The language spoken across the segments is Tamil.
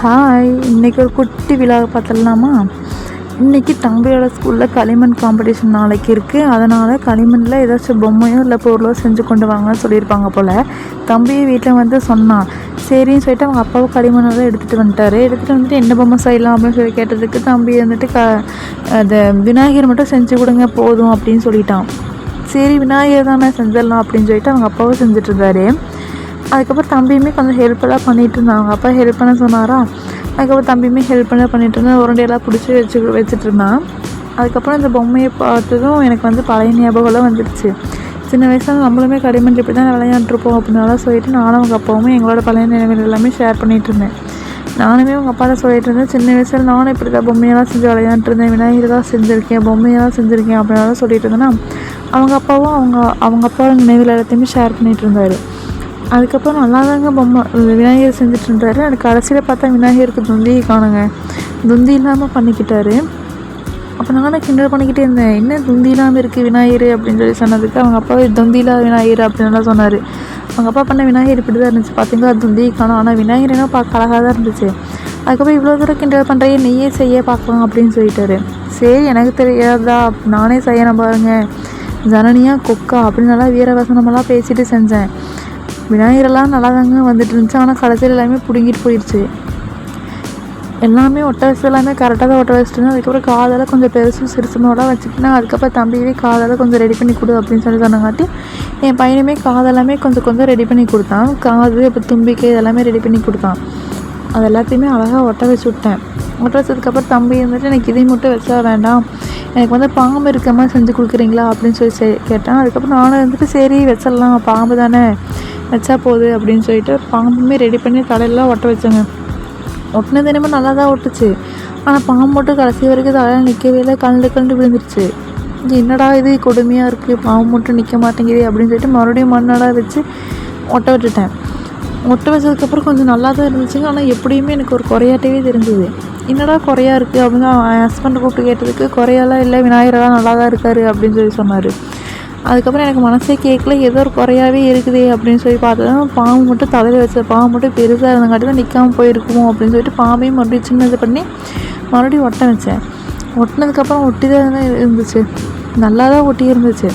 ஹாய், இன்றைக்கி ஒரு குட்டி விழாவை பார்த்துடலாமா? இன்றைக்கி தம்பியோட ஸ்கூலில் களிமண் காம்படிஷன் நாளைக்கு இருக்குது. அதனால் களிமண்ணில் ஏதாச்சும் பொம்மையோ இல்லை பொருளோ செஞ்சு கொண்டு வாங்கன்னு சொல்லியிருப்பாங்க போல். தம்பியை வீட்டில் வந்து சொன்னான். சரின்னு சொல்லிட்டு அவங்க அப்பாவும் களிமண்ணெல்லாம் எடுத்துகிட்டு வந்துட்டு என்ன பொம்மை செய்யலாம் அப்படின்னு சொல்லி கேட்டதுக்கு தம்பி வந்துட்டு அதை விநாயகர் மட்டும் செஞ்சு கொடுங்க போதும் அப்படின்னு சொல்லிட்டான். சரி, விநாயகர் தானே செஞ்சிடலாம் அப்படின்னு சொல்லிட்டு அவங்க அப்பாவும் செஞ்சிட்ருந்தாரு. அதுக்கப்புறம் தம்பியுமே கொஞ்சம் ஹெல்ப்பெல்லாம் பண்ணிகிட்டு இருந்தான். அவங்க அப்பா ஹெல்ப் பண்ண சொன்னாரா. அதுக்கப்புறம் தம்பியுமே ஹெல்ப் பண்ணிட்டு இருந்தான். உருண்டையெல்லாம் பிடிச்சி வச்சுட்டு இருந்தான். அதுக்கப்புறம் இந்த பொம்மையை பார்த்ததும் எனக்கு வந்து பழைய ஞாபகம்லாம் வந்துடுச்சு. சின்ன வயசில் நம்மளுமே களிமண் இப்படி தான் விளையாண்டுருப்போம் அப்படின்னாலாம் சொல்லிட்டு நானும் அவங்க அப்பாவும் எங்களோட பழைய நினைவுகள் எல்லாமே ஷேர் பண்ணிகிட்டு இருந்தேன். நானுமே அவங்க அப்பாட்ட சொல்லிட்டு இருந்தேன், சின்ன வயசில் நானும் இப்படி தான் பொம்மையெல்லாம் செஞ்சு விளையாண்டுருந்தேன், விநாயகர் தான் செஞ்சுருக்கேன், பொம்மையெல்லாம் செஞ்சுருக்கேன் அப்படின்னாலும் சொல்லிட்டு இருந்தேன்னா அவங்க அப்பாவும் அவங்க அப்பாவோட நினைவுகள் எல்லாத்தையுமே ஷேர் பண்ணிகிட்டு இருந்தார். அதுக்கப்புறம் நல்லாதாங்க பொம்மை விநாயகர் செஞ்சுட்டு இருந்தார். அது கடைசியில் பார்த்தா விநாயகருக்கு துந்தியை காணுங்க. துந்தி இல்லாமல் பண்ணிக்கிட்டாரு. அப்போ நானும் கிண்டல் பண்ணிக்கிட்டே இருந்தேன், என்ன துந்தி இல்லாமல் இருக்குது விநாயகர் அப்படின்னு சொல்லி சொன்னதுக்கு அவங்க அப்பா துந்தி இல்லாத விநாயகர் அப்படின்லாம் சொன்னார். அவங்க அப்பா பண்ண விநாயகர் இப்படி தான் இருந்துச்சு, பார்த்தீங்களா துந்தியை காணும். ஆனால் விநாயகர் என்ன பார்க்க அழகாக தான் இருந்துச்சு. அதுக்கப்புறம் இவ்வளோ தூரம் கிண்டல் பண்ணுறையே நீயே செய்ய பார்க்கலாம் அப்படின்னு சொல்லிட்டாரு. சரி, எனக்கு தெரியாதா, நானே செய்யணும் பாருங்கள், ஜனனியா கொக்கா அப்படின்னு நல்லா வீரவசனமெல்லாம் பேசிட்டு செஞ்சேன். விநாயகரெல்லாம் நல்லா தாங்க வந்துட்டு இருந்துச்சு. ஆனால் கடைசியில் எல்லாமே பிடுங்கிட்டு போயிடுச்சு. எல்லாமே ஒட்ட வச்சது எல்லாமே கரெக்டாக தான் ஒட்ட வச்சுட்டு. அதுக்கப்புறம் காதெல்லாம் கொஞ்சம் பெருசும் சிறுசுனோடலாம் வச்சுக்கிட்டேன். அதுக்கப்புறம் தம்பியே காதெல்லாம் கொஞ்சம் ரெடி பண்ணி கொடு அப்படின்னு சொல்லி சொன்னங்காட்டி என் பையனுமே காதெல்லாமே கொஞ்சம் ரெடி பண்ணி கொடுத்தான். காது அப்புறம் தும்பிக்கை இதெல்லாமே ரெடி பண்ணி கொடுத்தான். அது எல்லாத்தையுமே அழகாக ஒட்ட வச்சு விட்டேன். ஒட்ட வச்சதுக்கப்புறம் தம்பி வந்துட்டு எனக்கு இதை மட்டும் வச்சா வேண்டாம், எனக்கு வந்து பாம்பு இருக்க மாதிரி செஞ்சு கொடுக்குறீங்களா அப்படின்னு சொல்லி கேட்டேன். அதுக்கப்புறம் நானும் வந்துட்டு சரி வச்சிடலாம், பாம்பு தானே வச்சா போகுது அப்படின்னு சொல்லிட்டு பாம்புமே ரெடி பண்ணி தலையெல்லாம் ஒட்ட வச்சேங்க. ஒட்டினது என்னமோ நல்லா தான் ஒட்டுச்சு. ஆனால் பாம்பு மட்டும் கடைசி வரைக்கும் தலையில் நிற்கவே இல்லை, கலண்டு விழுந்துருச்சு. என்னடா இது கொடுமையாக இருக்குது, பாம்பு மட்டும் நிற்க மாட்டேங்குது அப்படின்னு சொல்லிட்டு மறுபடியும் மண்ணாடாக வச்சு ஒட்ட விட்டுட்டேன். ஒட்ட வச்சதுக்கப்புறம் கொஞ்சம் நல்லா தான் இருந்துச்சுங்க. ஆனால் எப்படியுமே எனக்கு ஒரு குறையாட்டவே தெரிஞ்சுது. என்னடா குறையா இருக்குது அப்படின்னு என் ஹஸ்பண்டை கூப்பிட்டு கேட்டதுக்கு குறையெல்லாம் இல்லை, விநாயகரெல்லாம் நல்லா தான் இருக்கார் அப்படின்னு சொல்லி சொன்னார். அதுக்கப்புறம் எனக்கு மனசே கேட்கல, ஏதோ ஒரு குறையாவே இருக்குதே அப்படின்னு சொல்லி பார்த்தா பாம்பு மட்டும் தலையில் வச்ச பாம்பு மட்டும் பெருசாக இருந்தங்காட்டி தான் நிற்காமல் போயிருக்குமோ அப்படின்னு சொல்லிட்டு பாம்பையும் மறுபடியும் சின்னது பண்ணி மறுபடியும் ஒட்ட வச்சேன். ஒட்டினதுக்கப்புறம் ஒட்டி தான் இருந்துச்சு, நல்லா தான் ஒட்டி இருந்துச்சு.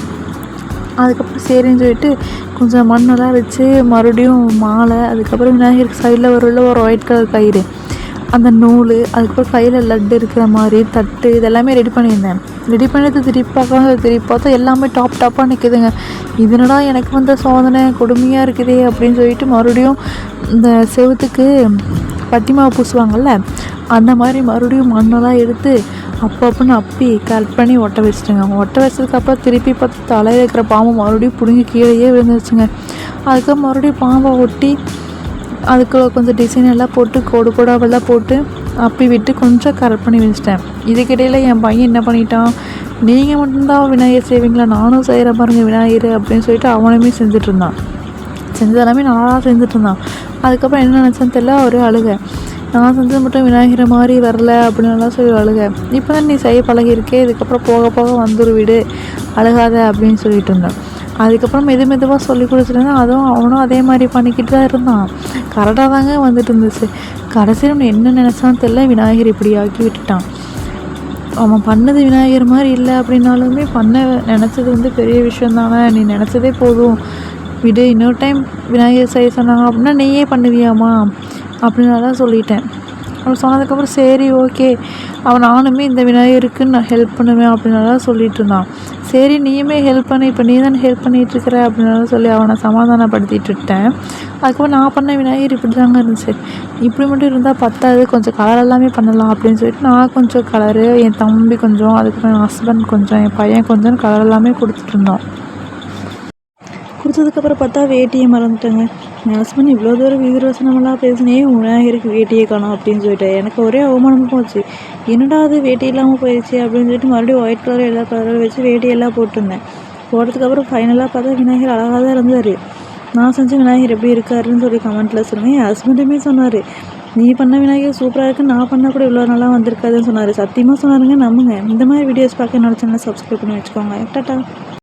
அதுக்கப்புறம் சரின்னு சொல்லிட்டு கொஞ்சம் மண்ணெல்லாம் வச்சு மறுபடியும் மாலை, அதுக்கப்புறம் விநாயகருக்கு சைடில் ஒரு ஒயிட் கலர் கயிறு, அந்த நூல், அதுக்கப்புறம் கையில் லட்டு இருக்கிற மாதிரி தட்டு இதெல்லாமே ரெடி பண்ணியிருந்தேன். ரெடி பண்ணிட்டு திருப்பி பார்த்தா எல்லாமே டாப்பாக நிற்குதுங்க. இதனடா எனக்கு வந்த சோதனை கொடுமையாக இருக்குதே அப்படின்னு சொல்லிட்டு மறுபடியும் இந்த செவுத்துக்கு பட்டி மாவு பூசுவாங்கள்ல அந்த மாதிரி மறுபடியும் மண்ணெல்லாம் எடுத்து அப்பப்போன்னு அப்பி கட் பண்ணி ஒட்ட வச்சுட்டுங்க. ஒட்ட வச்சதுக்கப்புறம் திருப்பி பார்த்து தலையில் இருக்கிற பாம்பு மறுபடியும் பிடுங்கி கீழேயே விழுந்துருச்சுங்க. அதுக்கப்புறம் மறுபடியும் பாம்பை ஒட்டி அதுக்கு கொஞ்சம் டிசைன் எல்லாம் போட்டு கோடாவெல்லாம் போட்டு அப்பி விட்டு கொஞ்சம் கரெக்ட் பண்ணி வச்சிட்டேன். இதுக்கிடையில் என் பையன் என்ன பண்ணிட்டான், நீங்கள் மட்டும்தான் விநாயகர் செய்வீங்களா, நானும் செய்கிற பாருங்கள் விநாயகர் அப்படின்னு சொல்லிட்டு அவனுமே செஞ்சிட்ருந்தான். செஞ்சதெல்லாமே நல்லா செஞ்சிட்ருந்தான். அதுக்கப்புறம் என்ன நினச்சான்னு தெரியல, ஒரு அழுகை, நான் செஞ்சது மட்டும் விநாயகரை மாதிரி வரல அப்படின்னுலாம் சொல்லி அழுகை. இப்போ தான் நீ செய்ய பழகிருக்கே, இதுக்கப்புறம் போக போக வந்துரு விடு, அழுகாத அப்படின்னு சொல்லிட்டு இருந்தேன். அதுக்கப்புறம் மெதுவாக சொல்லி கொடுத்துருந்தேன். அவனும் அதே மாதிரி பண்ணிக்கிட்டு தான் இருந்தான். கரெக்டாக தாங்க வந்துட்டு இருந்துச்சு. கடைசியில் அவன் என்ன நினச்சான்னு தெரியல, விநாயகர் இப்படி ஆக்கி விட்டுட்டான். அவன் பண்ணது விநாயகர் மாதிரி இல்லை அப்படின்னாலுமே நினச்சது வந்து பெரிய விஷயம் தானே, நீ நினச்சதே போதும் விடு, இன்னொரு டைம் விநாயகர் செய்ய சொன்னாங்க அப்படின்னா நீயே பண்ணுவியாமா அப்படின்னாலாம் சொல்லிட்டேன். அவன் சொன்னதுக்கப்புறம் சரி ஓகே, நானுமே இந்த விநாயகருக்கு நான் ஹெல்ப் பண்ணுவேன் அப்படின்னாலாம் சொல்லிட்டு இருந்தான். சரி நீயுமே ஹெல்ப் பண்ணி, இப்போ நீ தானே ஹெல்ப் பண்ணிகிட்ருக்கிற அப்படின்னாலும் சொல்லி அவனை சமாதானப்படுத்திட்டு விட்டேன். அதுக்கப்புறம் நான் பண்ண விநாயகர் இப்படி தாங்க இருந்துச்சு. இப்படி மட்டும் இருந்தால் பத்தாது, கொஞ்சம் கலர் எல்லாமே பண்ணலாம் அப்படின்னு சொல்லிட்டு நான் கொஞ்சம் கலரு, என் தம்பி கொஞ்சம், அதுக்கப்புறம் என் ஹஸ்பண்ட் கொஞ்சம், என் பையன் கொஞ்சம் கலர் எல்லாமே கொடுத்துட்ருந்தோம். கொடுத்ததுக்கப்புறம் பார்த்தா வேட்டியை மறந்துட்டேங்க. என் ஹஸ்பண்ட் இவ்வளோ தூரம் வீரவசனமெல்லாம் பேசினே விநாயகருக்கு வேட்டியை காணும் அப்படின்னு சொல்லிட்டு எனக்கு ஒரே அவமானமாக போச்சு. என்னடா அது வேட்டி இல்லாமல் போயிடுச்சு அப்படின்னு சொல்லிட்டு மறுபடியும் ஒயிட் கலர் எல்லா கலரும் வச்சு வேட்டியெல்லாம் போட்டிருந்தேன். போட்டதுக்கப்புறம் ஃபைனலாக பார்த்தா விநாயகர் அழகாக தான் இருந்தார். நான் செஞ்ச விநாயகர் எப்படி இருக்காருன்னு சொல்லி கமெண்ட்டில் சொல்லுங்கள். என் ஹஸ்பண்டுமே சொன்னார், நீ பண்ண விநாயகர் சூப்பராக இருக்குது, நான் பண்ணால் கூட இவ்வளோ நல்லா வந்திருக்காதுன்னு சொன்னார். சத்தியமாக சொன்னாருங்க, நம்புங்க. இந்த மாதிரி வீடியோஸ் பார்க்க என்னோட சேனலை சப்ஸ்கிரைப் பண்ணி வச்சுக்கோங்க. டாட்டா.